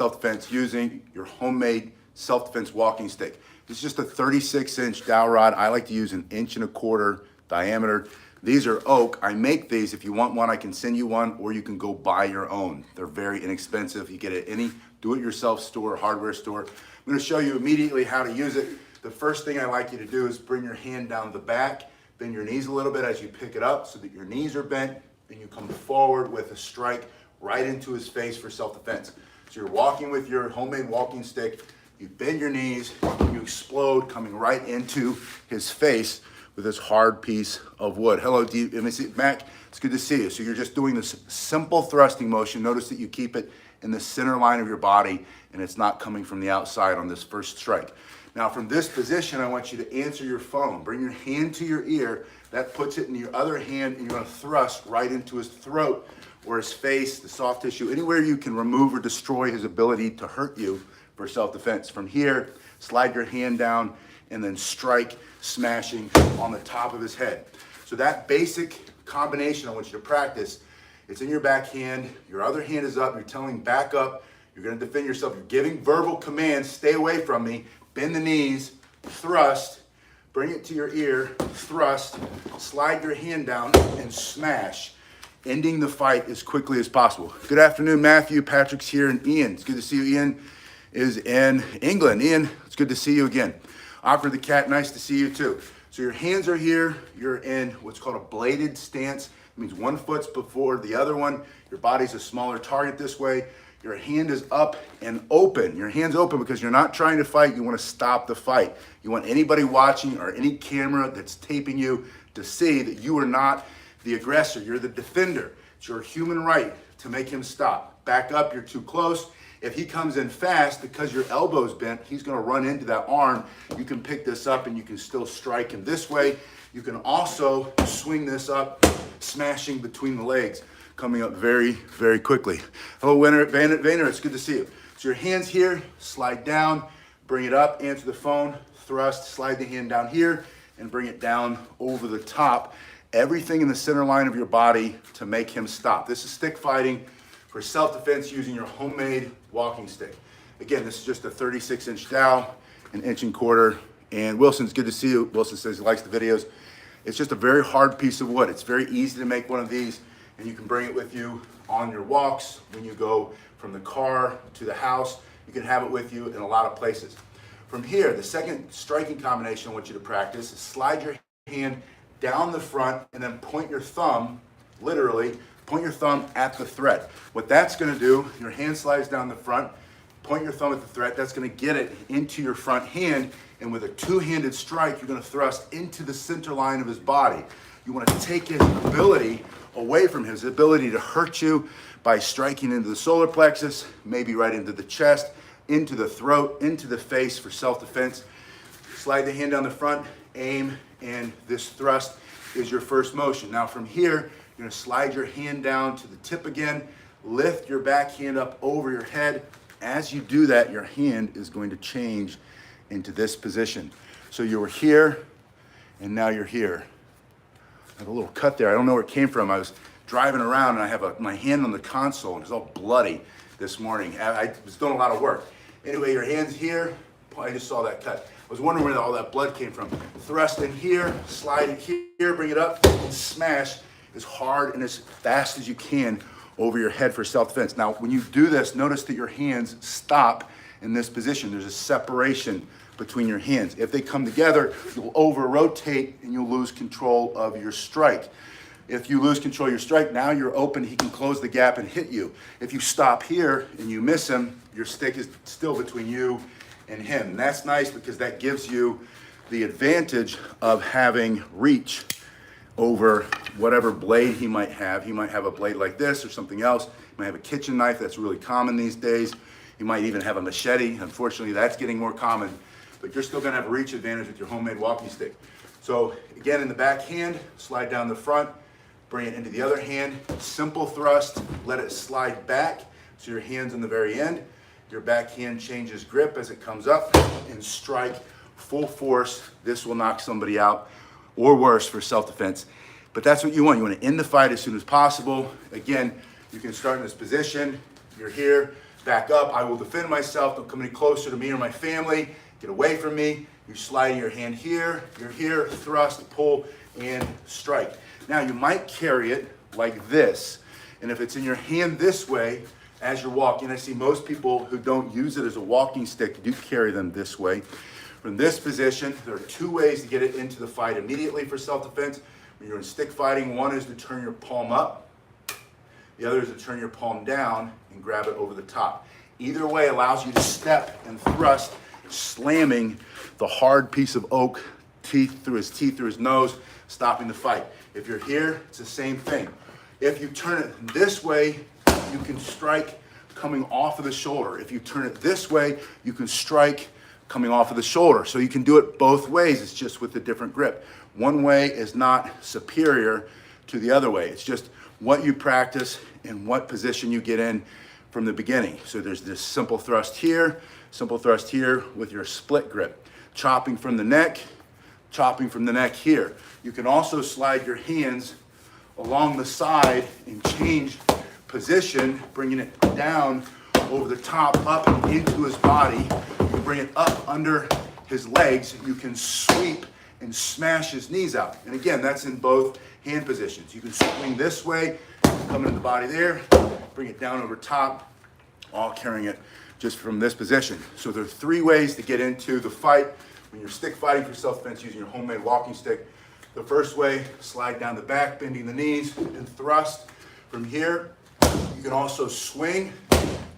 self-defense using your homemade self-defense walking stick. This is just a 36-inch dowel rod. I like to use an 1.25 inch diameter. These are oak. I make these. If you want one, I can send you one, or you can go buy your own. They're very inexpensive. You get it at any do-it-yourself store, hardware store. I'm going to show you immediately how to use it. The first thing I like you to do is bring your hand down the back, bend your knees a little bit as you pick it up so that your knees are bent, and you come forward with a strike right into his face for self-defense. So you're walking with your homemade walking stick, you bend your knees, and you explode coming right into his face with this hard piece of wood. Hello, Mac, it's good to see you. So you're just doing this simple thrusting motion. Notice that you keep it in the center line of your body and it's not coming from the outside on this first strike. Now from this position, I want you to answer your phone. Bring your hand to your ear. That puts it in your other hand and you're gonna thrust right into his throat or his face, the soft tissue, anywhere you can remove or destroy his ability to hurt you for self-defense. From here, slide your hand down and then strike, smashing on the top of his head. So that basic combination I want you to practice. It's in your back hand, your other hand is up, you're telling back up, you're gonna defend yourself, you're giving verbal commands, stay away from me, bend the knees, thrust, bring it to your ear, thrust, slide your hand down and smash, ending the fight as quickly as possible. Good afternoon, Matthew, Patrick's here, and Ian. It's good to see you. Ian is in England. Ian, it's good to see you again. Awkward the cat, nice to see you too. So your hands are here, you're in what's called a bladed stance. It means one foot's before the other one. Your body's a smaller target this way. Your hand is up and open. Your hand's open because you're not trying to fight, you want to stop the fight. You want anybody watching or any camera that's taping you to see that you are not the aggressor, you're the defender. It's your human right to make him stop. Back up, you're too close. If he comes in fast, because your elbow's bent, he's gonna run into that arm. You can pick this up and you can still strike him this way. You can also swing this up, smashing between the legs, coming up very, very quickly. Hello, Vayner, it's good to see you. So your hands here, slide down, bring it up, answer the phone, thrust, slide the hand down here, and bring it down over the top. Everything in the center line of your body to make him stop. This is stick fighting for self-defense using your homemade walking stick. Again, this is just a 36-inch dowel, an 1.25 inch. And Wilson's good to see you. Wilson says he likes the videos. It's just a very hard piece of wood. It's very easy to make one of these, and you can bring it with you on your walks, when you go from the car to the house. You can have it with you in a lot of places. From here, the second striking combination I want you to practice is slide your hand down the front and then point your thumb, literally, point your thumb at the threat. What that's gonna do, your hand slides down the front, point your thumb at the threat, that's gonna get it into your front hand, and with a two-handed strike, you're gonna thrust into the center line of his body. You wanna take his ability away from his ability to hurt you by striking into the solar plexus, maybe right into the chest, into the throat, into the face for self-defense. Slide the hand down the front, aim, and this thrust is your first motion. Now from here, you're gonna slide your hand down to the tip again, lift your back hand up over your head. As you do that, your hand is going to change into this position. So you were here, and now you're here. I have a little cut there. I don't know where it came from. I was driving around and I have my hand on the console and it's all bloody this morning. I was doing a lot of work. Anyway, your hand's here. I just saw that cut. I was wondering where all that blood came from. Thrust in here, slide it here, bring it up, and smash as hard and as fast as you can over your head for self-defense. Now, when you do this, notice that your hands stop in this position. There's a separation between your hands. If they come together, you'll over-rotate and you'll lose control of your strike. If you lose control of your strike, now you're open, he can close the gap and hit you. If you stop here and you miss him, your stick is still between you and him. And that's nice because that gives you the advantage of having reach over whatever blade he might have. He might have a blade like this or something else. He might have a kitchen knife, that's really common these days. He might even have a machete. Unfortunately, that's getting more common, but you're still gonna have a reach advantage with your homemade walking stick. So again, in the back hand, slide down the front, bring it into the other hand, simple thrust, let it slide back so your hand's in the very end. Your back hand changes grip as it comes up and strike full force. This will knock somebody out or worse for self-defense. But that's what you want. You want to end the fight as soon as possible. Again, you can start in this position. You're here. back up. I will defend myself. Don't come any closer to me or my family. Get away from me. You're sliding your hand here. You're here. Thrust, pull, and strike. Now you might carry it like this. And if it's in your hand this way, as you're walking, I see most people who don't use it as a walking stick do carry them this way. From this position, there are two ways to get it into the fight immediately for self-defense. When you're in stick fighting, one is to turn your palm up. The other is to turn your palm down and grab it over the top. Either way allows you to step and thrust, slamming the hard piece of oak teeth, through his nose, stopping the fight. If you're here, it's the same thing. If you turn it this way, you can strike coming off of the shoulder. If you turn it this way, you can strike coming off of the shoulder. So you can do it both ways. It's just with a different grip. One way is not superior to the other way. It's just what you practice and what position you get in from the beginning. So there's this simple thrust here with your split grip. Chopping from the neck here. You can also slide your hands along the side and change position, bringing it down over the top, up and into his body. You can bring it up under his legs. You can sweep and smash his knees out. And again, that's in both hand positions. You can swing this way, come into the body there, bring it down over top, all carrying it just from this position. So there are three ways to get into the fight when you're stick fighting for self-defense using your homemade walking stick. The first way, slide down the back, bending the knees, and thrust. From here, you can also swing,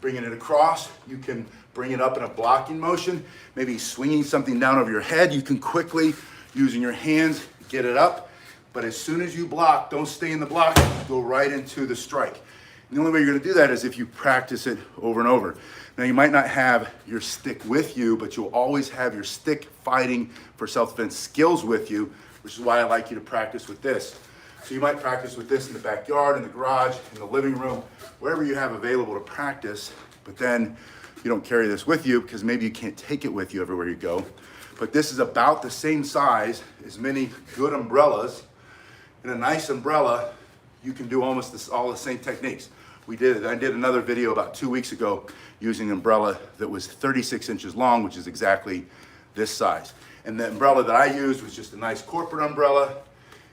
bringing it across. You can bring it up in a blocking motion, maybe swinging something down over your head. You can quickly, using your hands, get it up. But as soon as you block, don't stay in the block, go right into the strike. And the only way you're gonna do that is if you practice it over and over. Now you might not have your stick with you, but you'll always have your stick fighting for self-defense skills with you, which is why I like you to practice with this. So you might practice with this in the backyard, in the garage, in the living room, wherever you have available to practice, but then you don't carry this with you because maybe you can't take it with you everywhere you go. But this is about the same size as many good umbrellas. In a nice umbrella, you can do almost all the same techniques. I did another video about 2 weeks ago using an umbrella that was 36 inches long, which is exactly this size. And the umbrella that I used was just a nice corporate umbrella,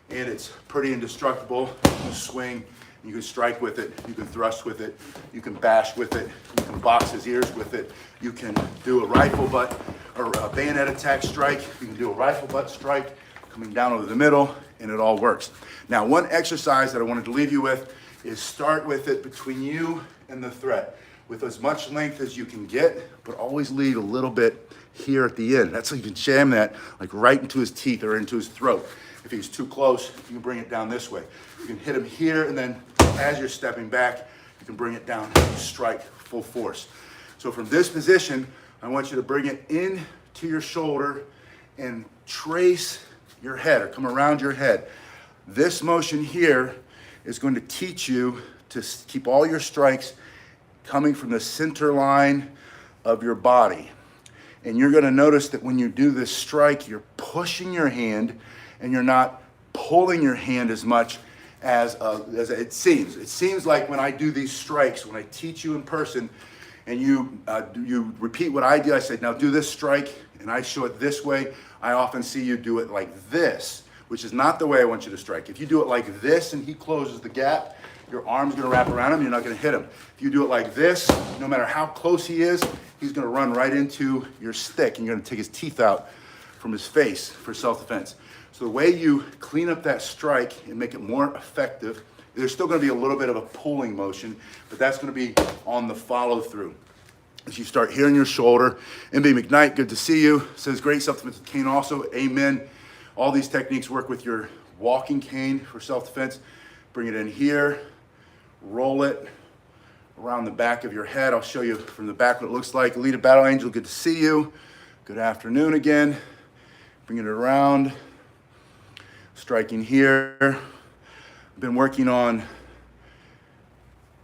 and it's pretty indestructible. You can swing, you can strike with it, you can thrust with it, you can bash with it, you can box his ears with it, you can do a rifle butt or a bayonet attack strike, you can do a rifle butt strike coming down over the middle, and it all works. Now, one exercise that I wanted to leave you with is start with it between you and the threat, with as much length as you can get, but always leave a little bit here at the end. That's so you can jam that like right into his teeth or into his throat. If he's too close, you can bring it down this way. You can hit him here, and then as you're stepping back, you can bring it down and strike full force. So from this position, I want you to bring it in to your shoulder and trace your head or come around your head. This motion here is going to teach you to keep all your strikes coming from the center line of your body. And you're going to notice that when you do this strike, you're pushing your hand and you're not pulling your hand as much as it seems. It seems like when I do these strikes, when I teach you in person, and you repeat what I do, I say, now do this strike, and I show it this way, I often see you do it like this, which is not the way I want you to strike. If you do it like this and he closes the gap, your arm's gonna wrap around him, you're not gonna hit him. If you do it like this, no matter how close he is, he's gonna run right into your stick, and you're gonna take his teeth out from his face for self-defense. So the way you clean up that strike and make it more effective, there's still gonna be a little bit of a pulling motion, but that's gonna be on the follow through. As you start here in your shoulder, MB McKnight, good to see you. Says great self-defense with cane also, amen. All these techniques work with your walking cane for self-defense. Bring it in here, roll it around the back of your head. I'll show you from the back what it looks like. Alita Battle Angel, good to see you. Good afternoon again. Bring it around, striking here. I've been working on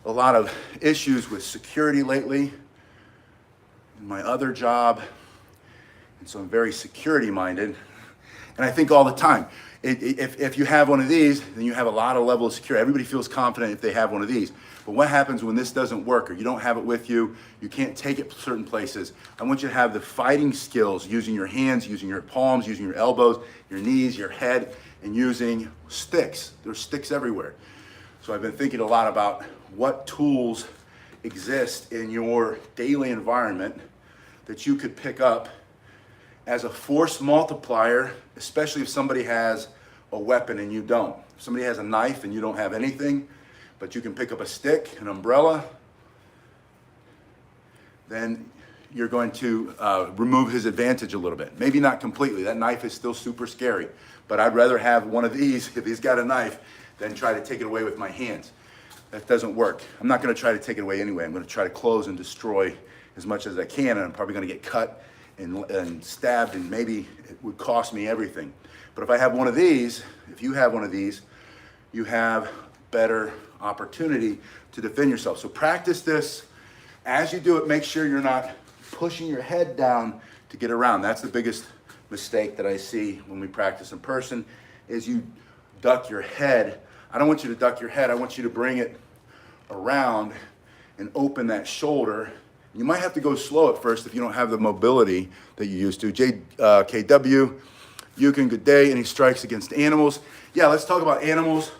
a lot of issues with security lately in my other job, and so I'm very security minded. And I think all the time, if you have one of these, then you have a lot of level of security. Everybody feels confident if they have one of these. But what happens when this doesn't work, or you don't have it with you, you can't take it to certain places? I want you to have the fighting skills, using your hands, using your palms, using your elbows, your knees, your head, and using sticks. There's sticks everywhere. So I've been thinking a lot about what tools exist in your daily environment that you could pick up as a force multiplier, especially if somebody has a weapon and you don't. If somebody has a knife and you don't have anything, but you can pick up a stick, an umbrella, then you're going to remove his advantage a little bit. Maybe not completely. That knife is still super scary, but I'd rather have one of these, if he's got a knife, than try to take it away with my hands. That doesn't work. I'm not going to try to take it away anyway. I'm going to try to close and destroy as much as I can, and I'm probably going to get cut and stabbed, and maybe it would cost me everything. But if I have one of these, if you have one of these, you have better opportunity to defend yourself. So practice this. As you do it, make sure you're not pushing your head down to get around. That's the biggest mistake that I see when we practice in person, is you duck your head. I don't want you to duck your head. I want you to bring it around and open that shoulder. You might have to go slow at first if you don't have the mobility that you used to. KW, Yukon, good day. Any strikes against animals? Yeah, let's talk about animals.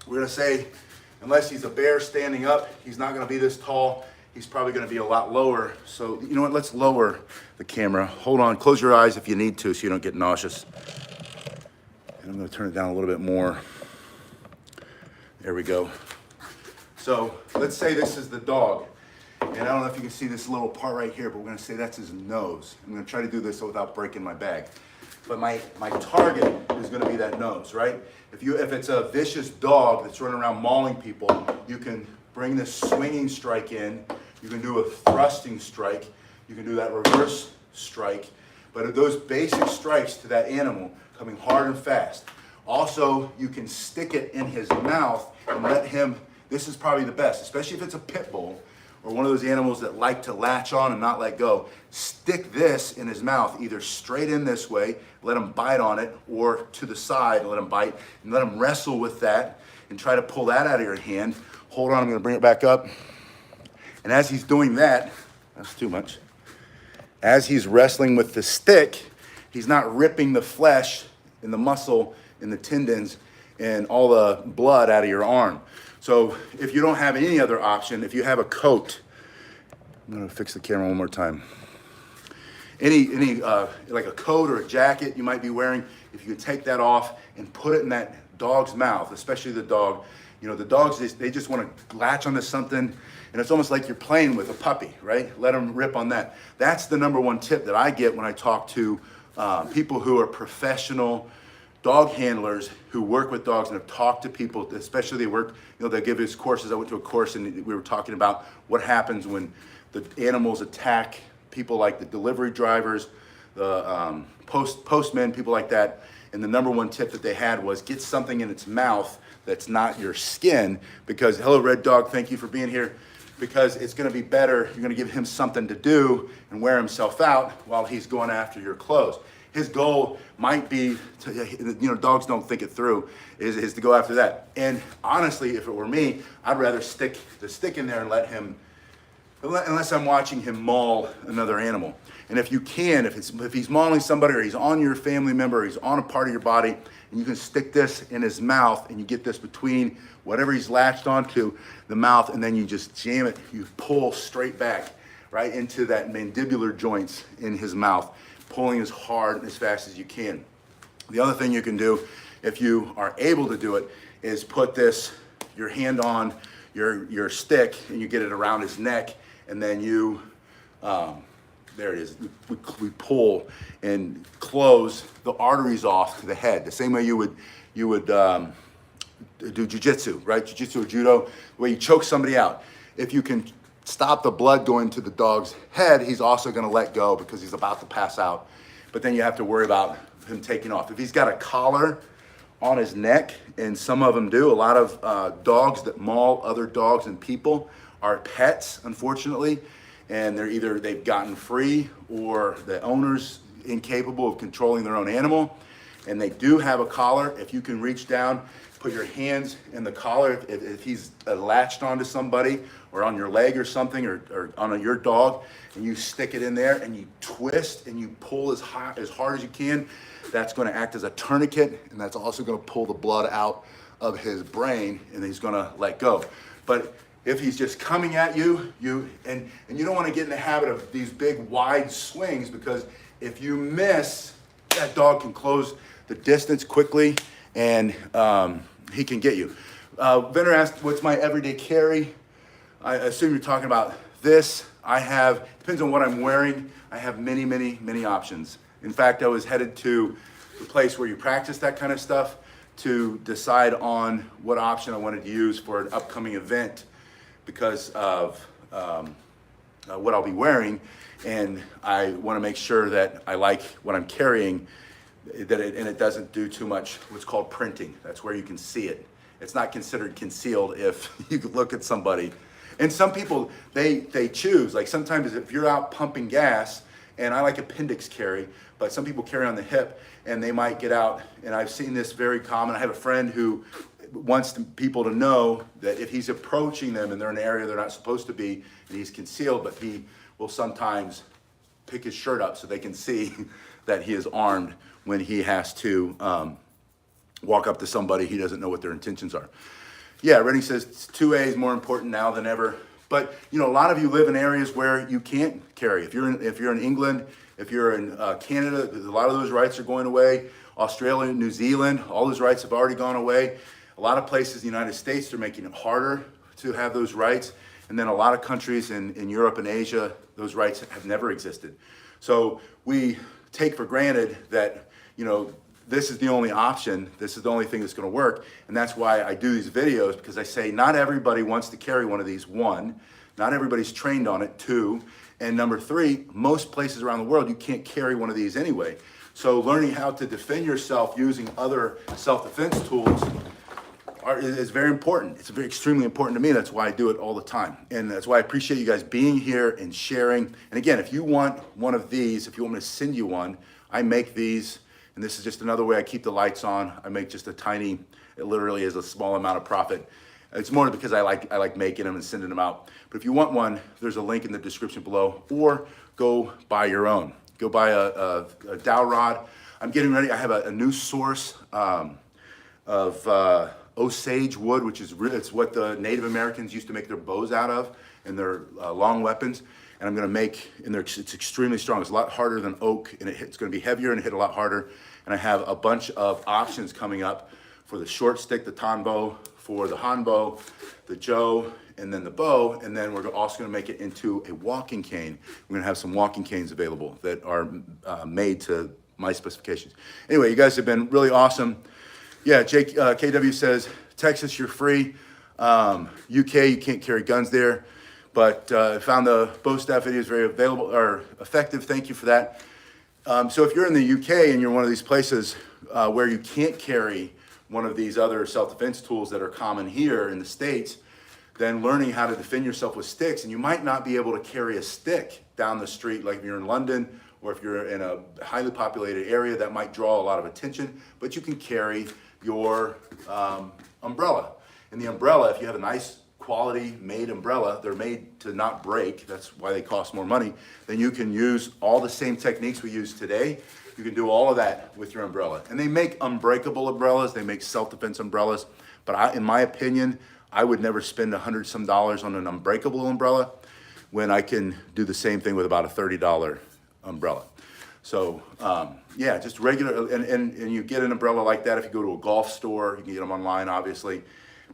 We're going to say, unless he's a bear standing up, he's not going to be this tall. He's probably going to be a lot lower. So, you know what? Let's lower the camera. Hold on. Close your eyes if you need to so you don't get nauseous. And I'm going to turn it down a little bit more. There we go. So, let's say this is the dog. And I don't know if you can see this little part right here, but we're gonna say that's his nose. I'm gonna try to do this without breaking my bag. But my target is gonna be that nose, right? If it's a vicious dog that's running around mauling people, you can bring this swinging strike in. You can do a thrusting strike. You can do that reverse strike. But those basic strikes to that animal, coming hard and fast. Also, you can stick it in his mouth and let him, this is probably the best, especially if it's a pit bull, or one of those animals that like to latch on and not let go. Stick this in his mouth, either straight in this way, let him bite on it, or to the side, let him bite, and let him wrestle with that, and try to pull that out of your hand. Hold on, I'm gonna bring it back up. And as he's doing that, that's too much. As he's wrestling with the stick, he's not ripping the flesh and the muscle and the tendons and all the blood out of your arm. So if you don't have any other option, if you have a coat, I'm gonna fix the camera one more time. Any like a coat or a jacket you might be wearing, if you could take that off and put it in that dog's mouth, especially the dog. You know, the dogs, they just wanna latch onto something, and it's almost like you're playing with a puppy, right? Let them rip on that. That's the number one tip that I get when I talk to people who are professional dog handlers who work with dogs and have talked to people, especially they work, you know, they give us courses. I went to a course and we were talking about what happens when the animals attack people like the delivery drivers, the postmen, people like that. And the number one tip that they had was get something in its mouth that's not your skin, because, hello, Red Dog, thank you for being here, because it's gonna be better. You're gonna give him something to do and wear himself out while he's going after your clothes. His goal might be to, you know, dogs don't think it through, is to go after that. And honestly, if it were me, I'd rather stick the stick in there and let him, unless I'm watching him maul another animal. And if you can, if he's mauling somebody, or he's on your family member, or he's on a part of your body, and you can stick this in his mouth, and you get this between whatever he's latched onto the mouth, and then you just jam it, you pull straight back, right into that mandibular joints in his mouth, pulling as hard and as fast as you can. The other thing you can do, if you are able to do it, is put your hand on your stick, and you get it around his neck, and then you, there it is, we pull and close the arteries off to the head, the same way you would do jiu-jitsu, right? Jiu-jitsu or judo, the way you choke somebody out. If you can stop the blood going to the dog's head, he's also gonna let go because he's about to pass out. But then you have to worry about him taking off. If he's got a collar on his neck, and some of them do, a lot of dogs that maul other dogs and people are pets, unfortunately, and they've gotten free, or the owner's incapable of controlling their own animal. And they do have a collar. If you can reach down, put your hands in the collar, if he's latched onto somebody or on your leg or something, or on your dog, and you stick it in there and you twist and you pull as hard as you can, that's going to act as a tourniquet, and that's also going to pull the blood out of his brain, and he's going to let go. But if he's just coming at you, and you don't want to get in the habit of these big wide swings, because if you miss, that dog can close the distance quickly, and he can get you. Vendor asked, what's my everyday carry? I assume you're talking about this. Depends on what I'm wearing, I have many, many, many options. In fact, I was headed to the place where you practice that kind of stuff to decide on what option I wanted to use for an upcoming event because of what I'll be wearing, and I want to make sure that I like what I'm carrying, and it doesn't do too much what's called printing. That's where you can see it. It's not considered concealed if you look at somebody. And some people, they choose, like sometimes if you're out pumping gas, and I like appendix carry, but some people carry on the hip, and they might get out, and I've seen this very common. I have a friend who wants people to know that if he's approaching them and they're in an area they're not supposed to be, and he's concealed, but he will sometimes pick his shirt up so they can see that he is armed when he has to walk up to somebody he doesn't know what their intentions are. Yeah, Rennie says 2A is more important now than ever. But a lot of you live in areas where you can't carry. If you're in England, if you're in Canada, a lot of those rights are going away. Australia, New Zealand, all those rights have already gone away. A lot of places in the United States are making it harder to have those rights. And then a lot of countries in Europe and Asia, those rights have never existed. So we take for granted that, this is the only option, this is the only thing that's gonna work, and that's why I do these videos, because I say not everybody wants to carry one of these, one, not everybody's trained on it, two, and number three, most places around the world you can't carry one of these anyway. So learning how to defend yourself using other self-defense tools is very important. It's extremely important to me. That's why I do it all the time. And that's why I appreciate you guys being here and sharing. And again, if you want one of these, if you want me to send you one, I make these. And this is just another way I keep the lights on. I make just a tiny, it literally is a small amount of profit. It's more because I like making them and sending them out. But if you want one, there's a link in the description below, or go buy your own. Go buy a dowel rod. I'm getting ready. I have a new source of Osage wood, which is it's what the Native Americans used to make their bows out of and their long weapons. And I'm gonna make, it's extremely strong. It's a lot harder than oak, and it's gonna be heavier and hit a lot harder. And I have a bunch of options coming up for the short stick, the Tonbo, for the Hanbo, the Joe, and then the bow. And then we're also gonna make it into a walking cane. We're gonna have some walking canes available that are made to my specifications. Anyway, you guys have been really awesome. Yeah, KW says, Texas, you're free. UK, you can't carry guns there. But I found the bow staff videos very effective. Thank you for that. So if you're in the UK and you're one of these places where you can't carry one of these other self-defense tools that are common here in the States, then learning how to defend yourself with sticks, and you might not be able to carry a stick down the street like if you're in London, or if you're in a highly populated area that might draw a lot of attention, but you can carry your umbrella. And the umbrella, if you have a nice quality made umbrella, they're made to not break, that's why they cost more money, then you can use all the same techniques we use today. You can do all of that with your umbrella. And they make unbreakable umbrellas, they make self-defense umbrellas, but in my opinion, I would never spend $100 on an unbreakable umbrella when I can do the same thing with about a $30 umbrella. So yeah, just regular, and you get an umbrella like that if you go to a golf store. You can get them online, obviously,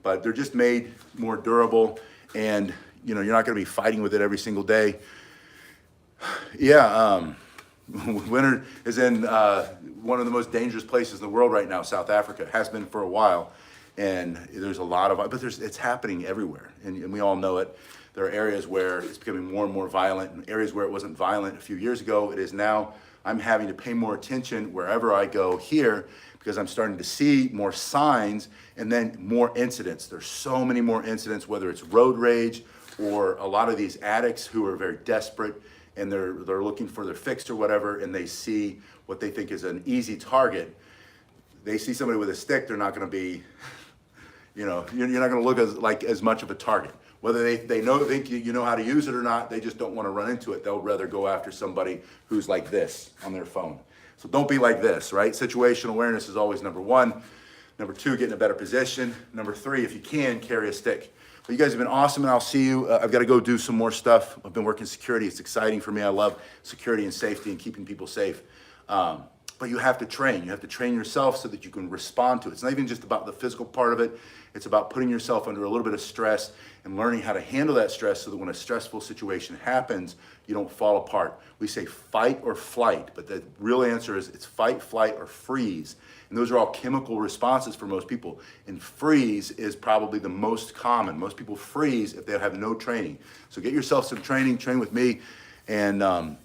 but they're just made more durable, and you're not going to be fighting with it every single day. Yeah, winter is in one of the most dangerous places in the world right now. South Africa has been for a while, and there's a lot of, but it's happening everywhere, and we all know it. There are areas where it's becoming more and more violent, and areas where it wasn't violent a few years ago, it is now. I'm having to pay more attention wherever I go here, because I'm starting to see more signs and then more incidents. There's so many more incidents, whether it's road rage or a lot of these addicts who are very desperate and they're looking for their fix or whatever, and they see what they think is an easy target. they see somebody with a stick, they're not going to be, you're not going to look as much of a target. Whether they think you know how to use it or not, they just don't want to run into it. They'll rather go after somebody who's like this on their phone. So don't be like this, right? Situational awareness is always number one. Number two, get in a better position. Number three, if you can, carry a stick. Well, you guys have been awesome, and I'll see you. I've got to go do some more stuff. I've been working security. It's exciting for me. I love security and safety and keeping people safe. But you have to train. You have to train yourself so that you can respond to it. It's not even just about the physical part of it. It's about putting yourself under a little bit of stress and learning how to handle that stress so that when a stressful situation happens, you don't fall apart. We say fight or flight, but the real answer is it's fight, flight, or freeze. And those are all chemical responses for most people. And freeze is probably the most common. Most people freeze if they have no training. So get yourself some training, train with me. And a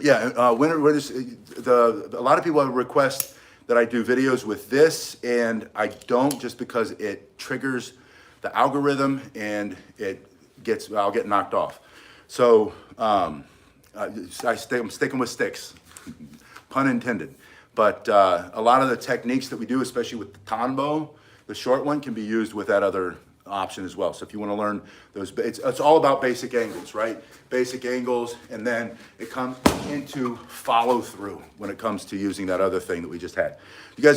lot of people request that I do videos with this, and I don't, just because it triggers the algorithm and I'll get knocked off. So I'm sticking with sticks, pun intended. But a lot of the techniques that we do, especially with the tanbo, the short one, can be used with that other option as well. So if you want to learn those, it's all about basic angles, right? Basic angles, and then it comes into follow through when it comes to using that other thing that we just had. You guys